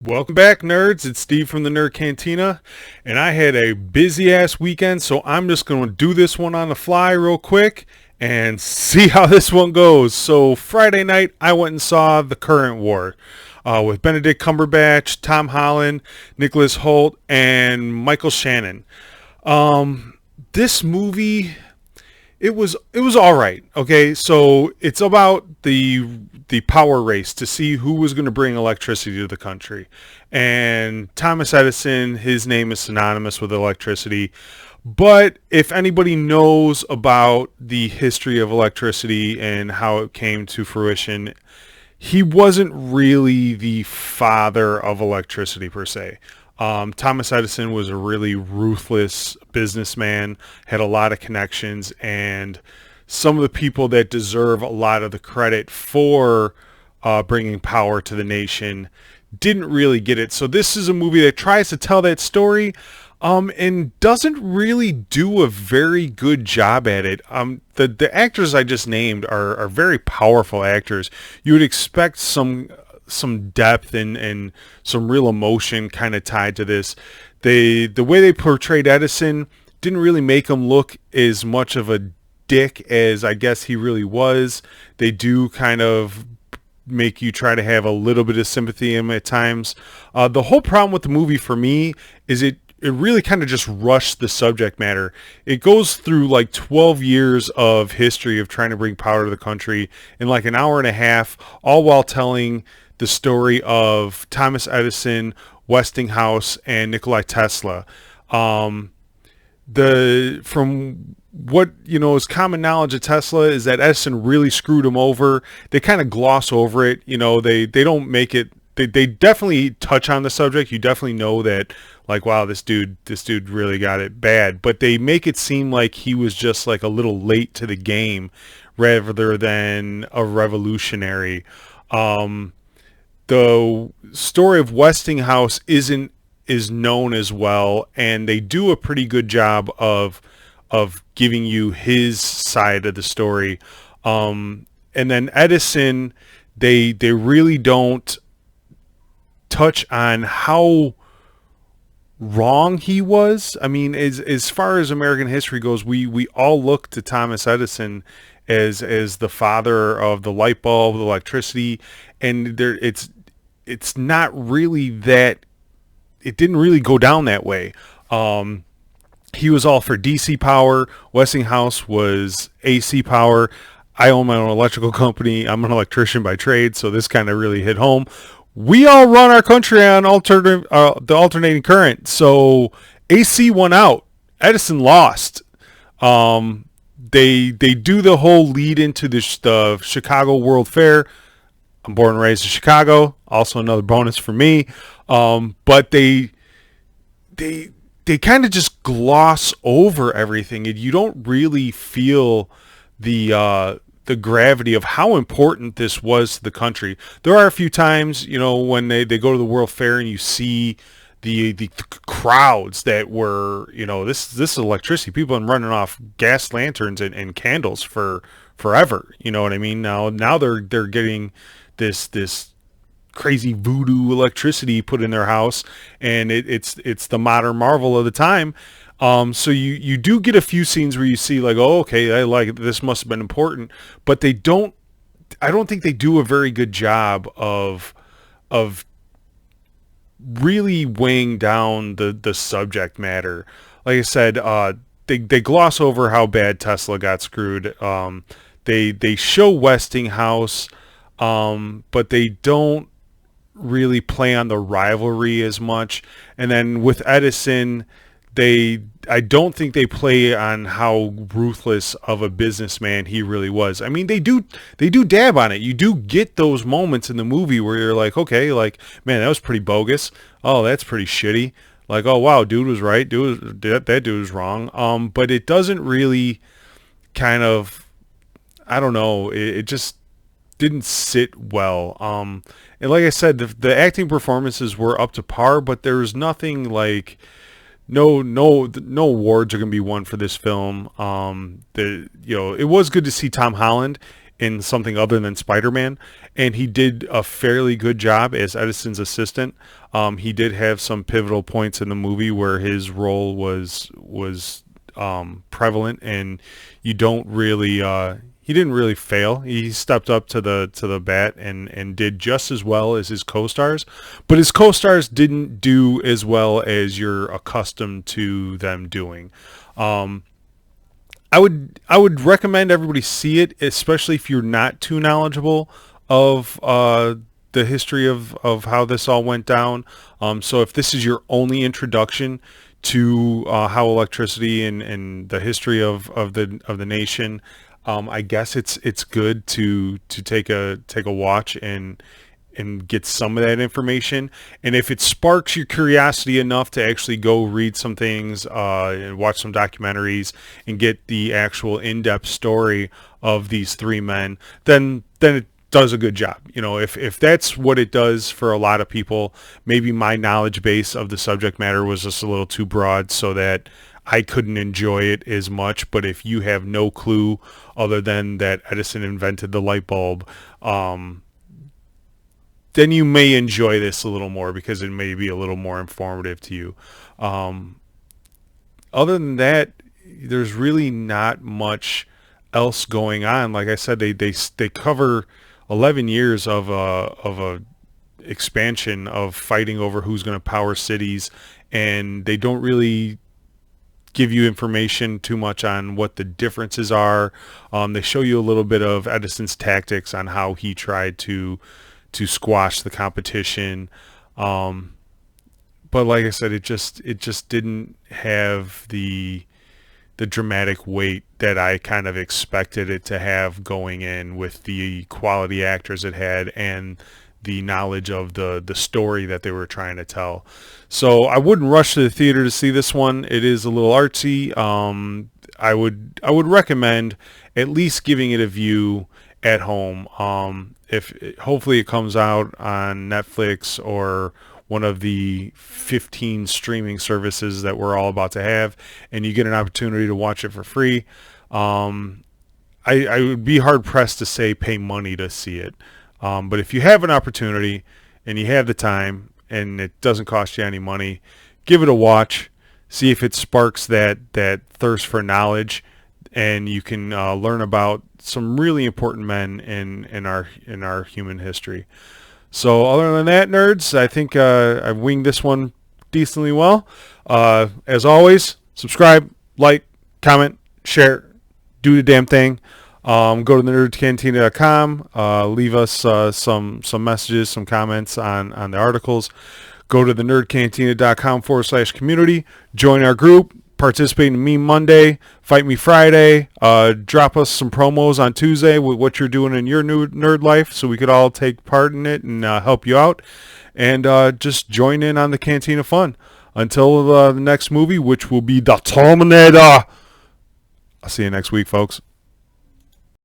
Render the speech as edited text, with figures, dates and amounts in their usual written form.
Welcome back, nerds. It's Steve from the Nerd Cantina, and I had a busy ass weekend, so I'm just going to do this one on the fly real quick and see how this one goes. So Friday night, I went and saw The Current War with Benedict Cumberbatch, Tom Holland, Nicholas Hoult, and Michael Shannon. This movie, it was all right. Okay, so it's about the power race to see who was going to bring electricity to the country. And Thomas Edison, his name is synonymous with electricity. But if anybody knows about the history of electricity and how it came to fruition, he wasn't really the father of electricity per se. Thomas Edison was a really ruthless businessman, had a lot of connections, and some of the people that deserve a lot of the credit for bringing power to the nation didn't really get it. So this is a movie that tries to tell that story, and doesn't really do a very good job at it. The actors I just named are very powerful actors. You would expect some depth and some real emotion kind of tied to this. The way they portrayed Edison didn't really make him look as much of a dick as I guess he really was. They do kind of make you try to have a little bit of sympathy in him at times. The whole problem with the movie for me is it really kind of just rushed the subject matter. It goes through like 12 years of history of trying to bring power to the country in like an hour and a half, all while telling the story of Thomas Edison, Westinghouse, and Nikola Tesla. From what is common knowledge of Tesla is that Edison really screwed him over. They kind of gloss over it. They don't make it. They definitely touch on the subject. You definitely know that, like, wow, this dude really got it bad. But they make it seem like he was just like a little late to the game rather than a revolutionary. The story of Westinghouse is known as well, and they do a pretty good job of giving you his side of the story. And then Edison, they really don't touch on how wrong he was. I mean, as far as American history goes, we all look to Thomas Edison as the father of the light bulb, the electricity, and it's not really that. It didn't really go down that way. He was all for DC power. Westinghouse was AC power. I own my own electrical company. I'm an electrician by trade, so this kind of really hit home. We all run our country on the alternating current, so AC won out. Edison lost. They do the whole lead into the Chicago World Fair. I'm born and raised in Chicago. Also another bonus for me. But they kind of just gloss over everything, and you don't really feel the gravity of how important this was to the country. There are a few times, when they go to the World Fair and you see the crowds that were, this is electricity. People have been running off gas lanterns and candles for forever. You know what I mean? Now they're getting this crazy voodoo electricity put in their house, and it's the modern marvel of the time. So you do get a few scenes where you see like, oh, okay, I like it. This must have been important, but I don't think they do a very good job of really weighing down the subject matter. Like I said, they gloss over how bad Tesla got screwed. They show Westinghouse, but they don't really play on the rivalry as much. And then with Edison, I don't think they play on how ruthless of a businessman he really was. I mean, they do dab on it. You do get those moments in the movie where you're like, okay, like, man, that was pretty bogus. Oh, that's pretty shitty. Like, oh wow, dude was right. That dude was wrong. But it doesn't really kind of, I don't know. It just didn't sit well. And like I said, the acting performances were up to par, but there was nothing like, no awards are gonna be won for this film. It was good to see Tom Holland in something other than Spider-Man, and he did a fairly good job as Edison's assistant. He did have some pivotal points in the movie where his role was prevalent, and you don't really he didn't really fail. He stepped up to the bat and did just as well as his co-stars, but his co-stars didn't do as well as you're accustomed to them doing. I would recommend everybody see it, especially if you're not too knowledgeable of the history of how this all went down. So if this is your only introduction to how electricity and the history of the nation, I guess it's good to take a watch and get some of that information. And if it sparks your curiosity enough to actually go read some things and watch some documentaries and get the actual in-depth story of these three men, then it does a good job. You know, if that's what it does for a lot of people, maybe my knowledge base of the subject matter was just a little too broad so that I couldn't enjoy it as much. But if you have no clue other than that Edison invented the light bulb, then you may enjoy this a little more because it may be a little more informative to you. Other than that, there's really not much else going on. Like I said, they cover 11 years of a expansion of fighting over who's going to power cities, and they don't really give you information too much on what the differences are. They show you a little bit of Edison's tactics on how he tried to squash the competition, but like I said, it just didn't have the dramatic weight that I kind of expected it to have going in, with the quality actors it had and the knowledge of the story that they were trying to tell. So I wouldn't rush to the theater to see this one. It is a little artsy. I would recommend at least giving it a view at home. If hopefully it comes out on Netflix or one of the 15 streaming services that we're all about to have, and you get an opportunity to watch it for free. I would be hard pressed to say pay money to see it. But if you have an opportunity and you have the time and it doesn't cost you any money, give it a watch. See if it sparks that thirst for knowledge, and you can learn about some really important men in our human history. So other than that, nerds, I think I've winged this one decently well. As always, subscribe, like, comment, share, do the damn thing. Go to thenerdcantina.com, leave us some messages, some comments on the articles. Go to thenerdcantina.com/community, join our group, participate in Meme Monday, Fight Me Friday, drop us some promos on Tuesday with what you're doing in your new nerd life so we could all take part in it and help you out. And just join in on the Cantina fun. Until the next movie, which will be The Terminator. I'll see you next week, folks.